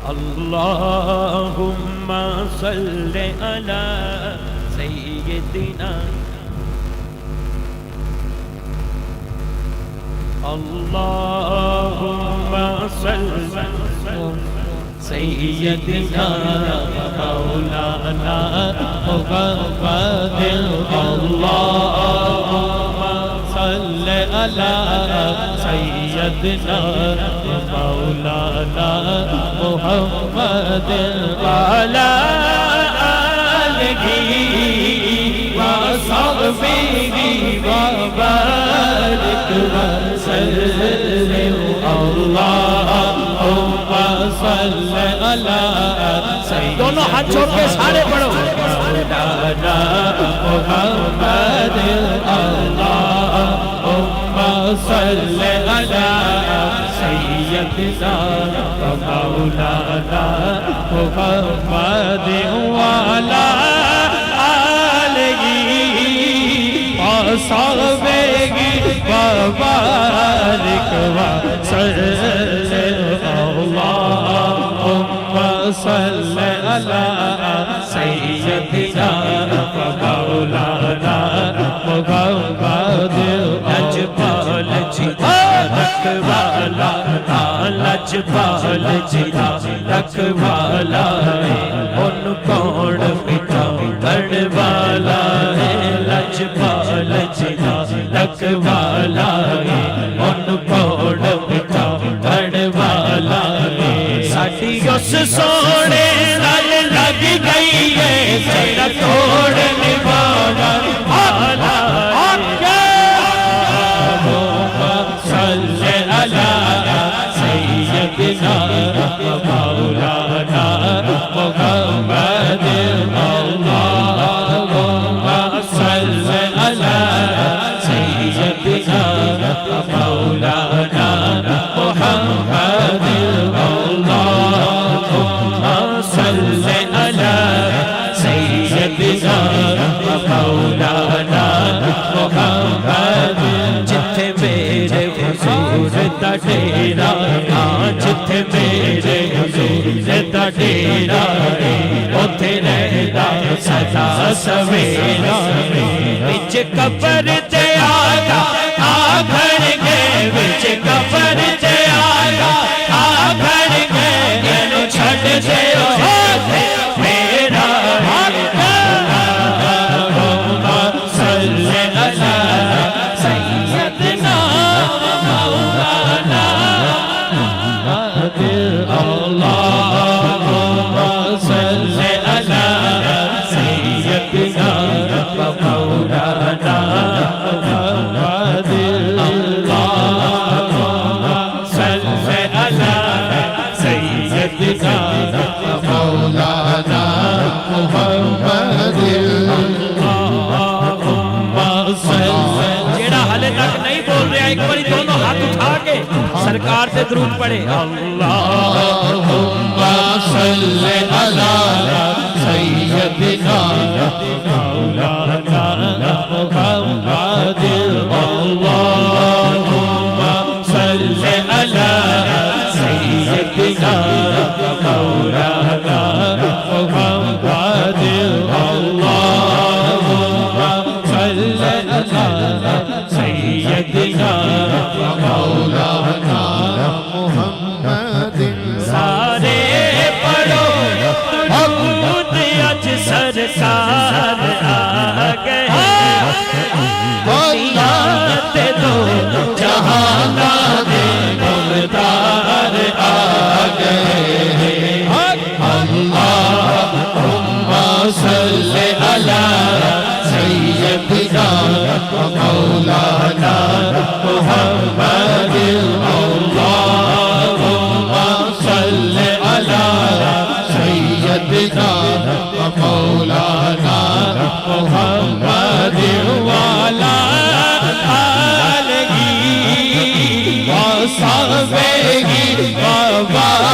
اللهم صل على سيدنا اللهم صل سيدنا مولانا محمد اللهم صل على سيدنا مولانا محمد وعلى آله وصحبه وبارك وسلم اللهم صل على سيدنا دونوں ہاتھ چھوڑ کے سارے پڑھو مولانا محمد اللهم صل على سيدنا مولانا محمد وعلى آله وصحبه وبارك وسلم اللهم صل على سيدنا مولانا محمد لجپال جیتا رکھوالا لجپال جیتا رکھوالا ان کون مٹاؤن والا ہے لجپال جیتا رکھوالا ان کون مٹاؤن والا ہے ساڈی اس سونے نال لگ گئی ہے جڑا توڑنے والا والا صل على سيدنا مولانا محمد اللهم صل على سيدنا مولانا محمد اللهم صل على سيدنا مولانا محمد جتھے میرے حضور دا ڈیرا جتھے میرے حضور دا ڈیرا اوتھے رہدا سدا سویرا وچ قبر تے آگا آگھڑ گئے وچ قبر تے آگا آگھڑ گئے اینو چھڈ دیو میرا ایک باری دونوں ہاتھ اٹھا کے سرکار سے درود پڑھے اللہم صل علی سیدنا مولانا محمد اللہم صل علی سیدنا مولانا محمد اللہم صل علی سیدنا مولانا محمد سارے پڑھو درود اج سرکار آگئے بنیاد دو جہانا دے مقدار آگئے اللہم صل علی سیدنا مولانا محمد اللہم صل علی سیدنا مولانا محمد وعلی آلہ وصحبہ وبارک